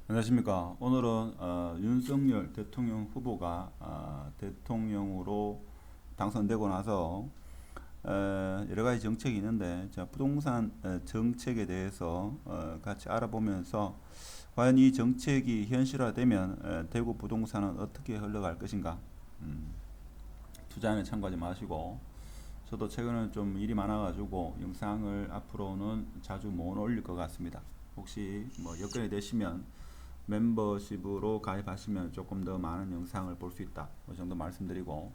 안녕하십니까. 오늘은 윤석열 대통령 후보가 대통령으로 당선되고 나서 여러 가지 정책이 있는데 부동산 정책에 대해서 같이 알아보면서 과연 이 정책이 현실화되면 대구 부동산은 어떻게 흘러갈 것인가. 투자에는 참고하지 마시고, 저도 최근에 좀 일이 많아가지고 영상을 앞으로는 자주 못 올릴 것 같습니다. 혹시 뭐 여건이 되시면 멤버십으로 가입하시면 조금 더 많은 영상을 볼 수 있다, 그 정도 말씀드리고,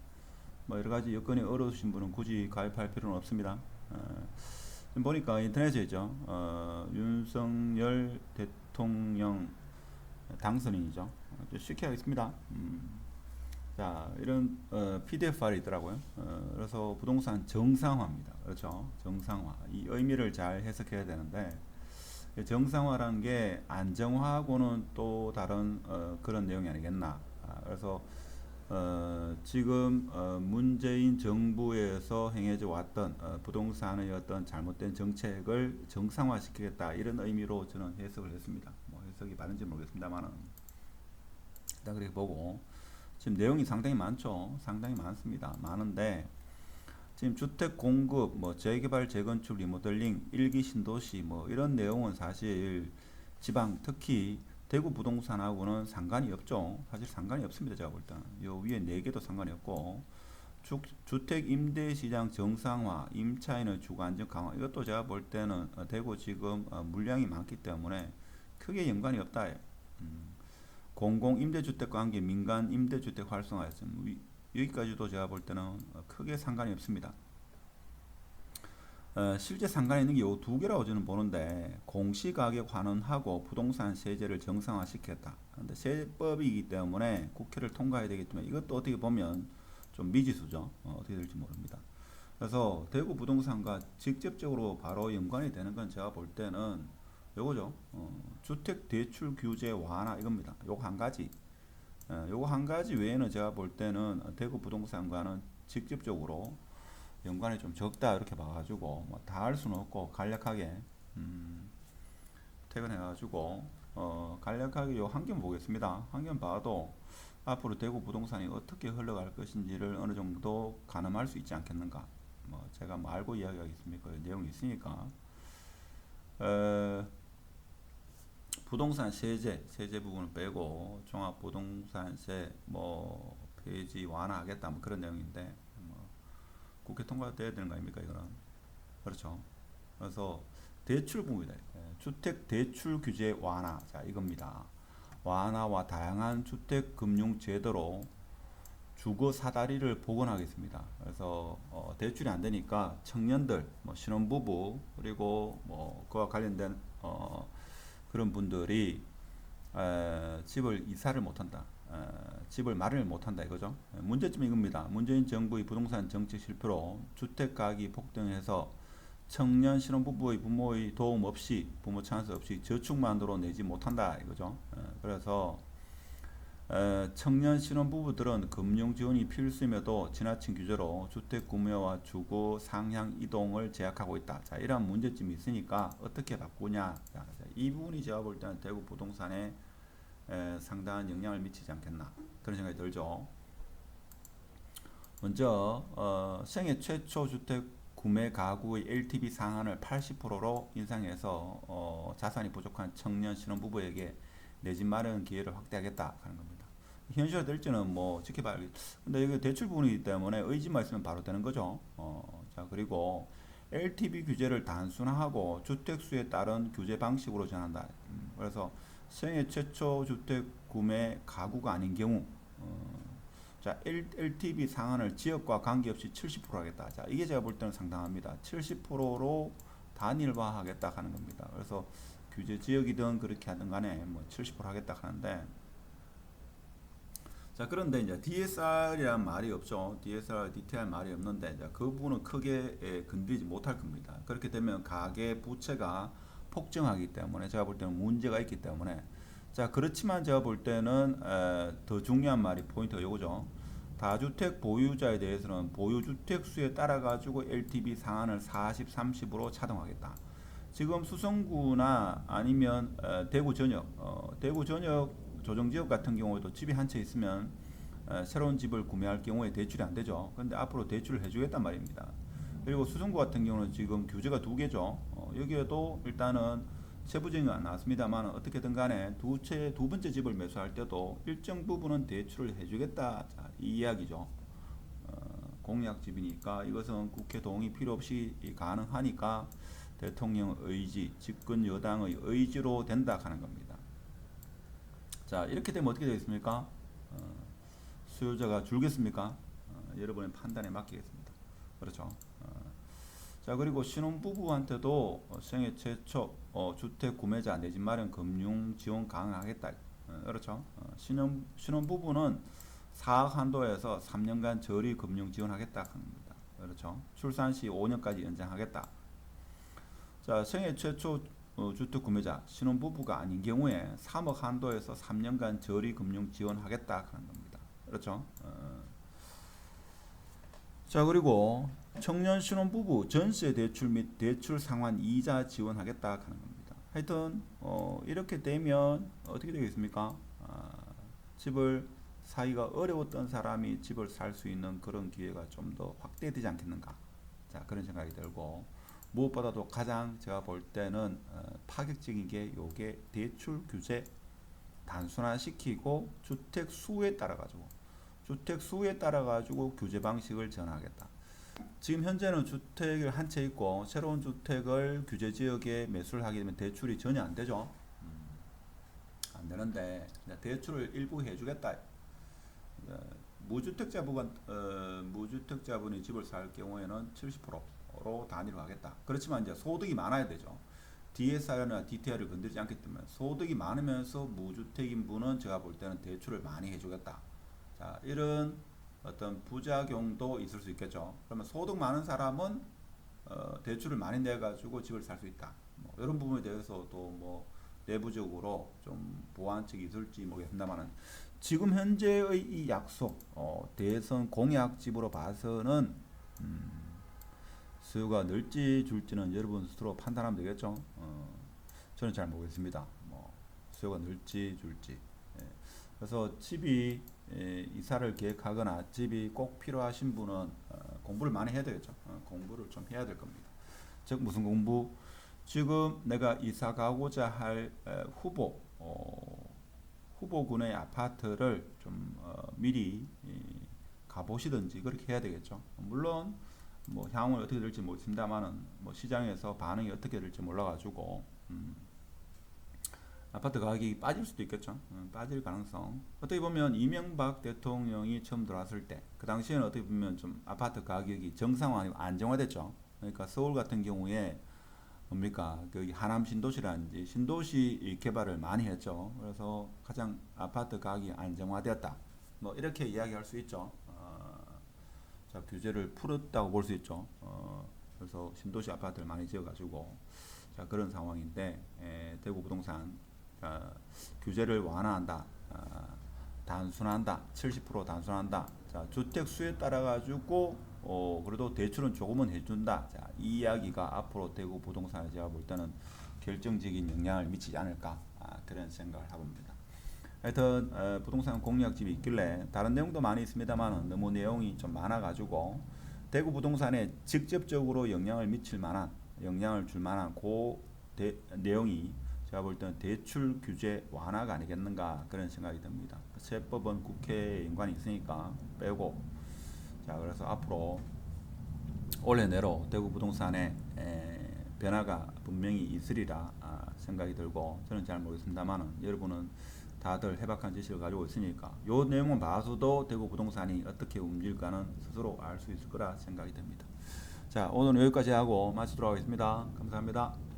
뭐 여러 가지 여건이 어려우신 분은 굳이 가입할 필요는 없습니다. 지금 보니까 인터넷에 있죠. 윤석열 대통령 당선인이죠. 쉽게 하겠습니다. 자, 이런 PDF 파일이 있더라고요. 그래서 부동산 정상화입니다. 그렇죠? 정상화. 이 의미를 잘 해석해야 되는데, 정상화라는 게 안정화하고는 또 다른 그런 내용이 아니겠나. 그래서 지금 문재인 정부에서 행해져 왔던 부동산의 어떤 잘못된 정책을 정상화시키겠다, 이런 의미로 저는 해석을 했습니다. 뭐 해석이 맞는지 모르겠습니다만은 일단 그렇게 보고, 지금 내용이 상당히 많죠. 상당히 많습니다. 많은데 지금 주택 공급, 뭐 재개발, 재건축, 리모델링, 일기 신도시, 뭐 이런 내용은 사실 지방, 특히 대구 부동산하고는 상관이 없죠. 사실 상관이 없습니다. 제가 볼 때는 요 위에 네 개도 상관이 없고, 주택 임대 시장 정상화, 임차인의 주거 안정 강화, 이것도 제가 볼 때는 대구 지금 물량이 많기 때문에 크게 연관이 없다. 공공 임대주택과 함께 민간 임대주택 활성화였습니다. 여기까지도 제가 볼 때는 크게 상관이 없습니다. 실제 상관이 있는 게 이 두 개라고 저는 보는데, 공시가격 환원하고 부동산 세제를 정상화시켰다. 그런데 세법이기 때문에 국회를 통과해야 되기 때문에 이것도 어떻게 보면 좀 미지수죠. 어떻게 될지 모릅니다. 그래서 대구 부동산과 직접적으로 바로 연관이 되는 건 제가 볼 때는 요거죠. 주택 대출 규제 완화, 이겁니다. 요거 한 가지. 요거 한 가지 외에는 제가 볼 때는 대구 부동산과는 직접적으로 연관이 좀 적다, 이렇게 봐가지고 뭐 다 할 수는 없고 간략하게 퇴근해가지고 간략하게 요 한 점 보겠습니다. 한 점 봐도 앞으로 대구 부동산이 어떻게 흘러갈 것인지를 어느 정도 가늠할 수 있지 않겠는가. 뭐 제가 뭐 알고 이야기하겠습니까? 내용이 있으니까. 에, 부동산 세제 부분을 빼고 종합부동산세 뭐 폐지 완화하겠다, 뭐 그런 내용인데, 뭐 국회 통과돼야 되는 거 아닙니까 이거는. 그렇죠. 그래서 대출 부분이다. 주택 대출 규제 완화, 자 이겁니다. 완화와 다양한 주택 금융 제도로 주거 사다리를 복원하겠습니다. 그래서 대출이 안 되니까 청년들, 뭐 신혼부부, 그리고 뭐 그와 관련된 그런 분들이 집을 이사를 못한다. 집을 마련을 못한다, 이거죠. 문제점이 이겁니다. 문재인 정부의 부동산 정책 실패로 주택 가격이 폭등해서 청년 신혼부부의 부모의 도움 없이, 부모 찬스 없이 저축만으로 내지 못한다, 이거죠. 그래서 청년 신혼부부들은 금융 지원이 필수임에도 지나친 규제로 주택 구매와 주거 상향 이동을 제약하고 있다. 자, 이러한 문제점이 있으니까 어떻게 바꾸냐. 자, 이 부분이 제가 볼 때는 대구 부동산에 상당한 영향을 미치지 않겠나, 그런 생각이 들죠. 먼저 생애 최초 주택 구매 가구의 LTV 상한을 80%로 인상해서 자산이 부족한 청년 신혼부부에게 내 집 마련 기회를 확대하겠다 하는 겁니다. 현실화될지는 뭐 지켜봐야겠. 근데 이거 대출 부분이기 때문에 의지만 있으면 바로 되는 거죠. 자, 그리고 LTV 규제를 단순화하고 주택수에 따른 규제 방식으로 전한다. 그래서 생애 최초 주택 구매 가구가 아닌 경우, 자, LTV 상한을 지역과 관계없이 70% 하겠다. 자, 이게 제가 볼 때는 상당합니다. 70%로 단일화하겠다 하는 겁니다. 그래서 규제 지역이든 그렇게 하든 간에 뭐 70% 하겠다 하는데, 자, 그런데 이제 DSR이란 말이 없죠. DSR, DTR 말이 없는데, 이제 그 부분은 크게 건드리지 못할 겁니다. 그렇게 되면 가계 부채가 폭증하기 때문에 제가 볼 때는 문제가 있기 때문에, 자, 그렇지만 제가 볼 때는 더 중요한 말이 포인트가 요거죠. 다주택 보유자에 대해서는 보유주택 수에 따라 가지고 LTV 상한을 40, 30으로 차등하겠다. 지금 수성구나 아니면 대구 전역, 대구 전역 조정지역 같은 경우에도 집이 한 채 있으면 새로운 집을 구매할 경우에 대출이 안 되죠. 근데 앞으로 대출을 해주겠단 말입니다. 그리고 수성구 같은 경우는 지금 규제가 두 개죠. 여기에도 일단은 세부적인 안 나왔습니다만 어떻게든 간에 두 번째 집을 매수할 때도 일정 부분은 대출을 해주겠다. 자, 이 이야기죠. 공약집이니까 이것은 국회 동의 필요 없이 가능하니까 대통령 의지, 집권 여당의 의지로 된다 하는 겁니다. 자, 이렇게 되면 어떻게 되겠습니까? 수요자가 줄겠습니까? 여러분의 판단에 맡기겠습니다. 그렇죠. 자, 그리고 신혼부부한테도 생애 최초 주택 구매자 내집 마련 금융 지원 가능하겠다. 그렇죠. 신혼부부는 4억 한도에서 3년간 저리 금융 지원하겠다 합니다. 그렇죠. 출산 시 5년까지 연장하겠다. 자, 생애 최초 주택 구매자 신혼부부가 아닌 경우에 3억 한도에서 3년간 저리 금융 지원하겠다 하는 겁니다. 그렇죠. 자, 그리고 청년 신혼부부 전세 대출 및 대출 상환 이자 지원하겠다 하는 겁니다. 하여튼 이렇게 되면 어떻게 되겠습니까? 집을 사기가 어려웠던 사람이 집을 살 수 있는 그런 기회가 좀 더 확대되지 않겠는가. 자, 그런 생각이 들고, 무엇보다도 가장 제가 볼 때는 파격적인 게 요게 대출 규제 단순화시키고 주택 수에 따라 가지고 규제 방식을 전환하겠다. 지금 현재는 주택을 한 채 있고 새로운 주택을 규제 지역에 매수를 하게 되면 대출이 전혀 안 되죠. 안 되는데 대출을 일부 해주겠다. 무주택자분이 집을 살 경우에는 70%로 단위로 하겠다. 그렇지만 이제 소득이 많아야 되죠. DSR이나 DTI를 건드리지 않기 때문에 소득이 많으면서 무주택인 분은 제가 볼 때는 대출을 많이 해주겠다. 자, 이런 어떤 부작용도 있을 수 있겠죠. 그러면 소득 많은 사람은 대출을 많이 내가지고 집을 살 수 있다. 뭐 이런 부분에 대해서도 뭐 내부적으로 좀 보완책이 있을지 모르겠습니다만은 지금 현재의 이 약속, 대선 공약집으로 봐서는 수요가 늘지 줄지는 여러분 스스로 판단하면 되겠죠. 저는 잘 모르겠습니다. 뭐 수요가 늘지 줄지. 그래서 집이 이사를 계획하거나 집이 꼭 필요하신 분은 공부를 많이 해야 되겠죠. 공부를 좀 해야 될 겁니다. 즉 무슨 공부? 지금 내가 이사 가고자 할 후보군의 아파트를 좀 미리 가보시든지 그렇게 해야 되겠죠. 물론 뭐 향후 어떻게 될지 모르겠습니다만은 뭐 시장에서 반응이 어떻게 될지 몰라가지고 아파트 가격이 빠질 수도 있겠죠. 빠질 가능성. 어떻게 보면 이명박 대통령이 처음 들어왔을 때 그 당시에는 어떻게 보면 좀 아파트 가격이 정상화 아니고 안정화됐죠. 그러니까 서울 같은 경우에 뭡니까 그 하남 신도시라든지 신도시 개발을 많이 했죠. 그래서 가장 아파트 가격이 안정화되었다. 뭐 이렇게 이야기할 수 있죠. 자, 규제를 풀었다고 볼 수 있죠. 그래서 신도시 아파트를 많이 지어가지고 자, 그런 상황인데 대구 부동산 규제를 완화한다. 단순한다. 70% 단순한다. 자, 주택 수에 따라 가지고 그래도 대출은 조금은 해준다. 자, 이 이야기가 앞으로 대구 부동산에 제가 볼 때는 결정적인 영향을 미치지 않을까 그런 생각을 해봅니다. 하여튼 부동산 공약집이 있길래 다른 내용도 많이 있습니다만 너무 내용이 좀 많아가지고 대구 부동산에 직접적으로 영향을 줄 만한 내용이 제가 볼 때는 대출 규제 완화가 아니겠는가 그런 생각이 듭니다. 세법은 국회에 연관이 있으니까 빼고 자, 그래서 앞으로 올해 내로 대구 부동산에 변화가 분명히 있으리라 생각이 들고 저는 잘 모르겠습니다만 여러분은 다들 해박한 지식을 가지고 있으니까 이 내용을 봐서도 대구 부동산이 어떻게 움직일까는 스스로 알 수 있을 거라 생각이 듭니다. 자, 오늘은 여기까지 하고 마치도록 하겠습니다. 감사합니다.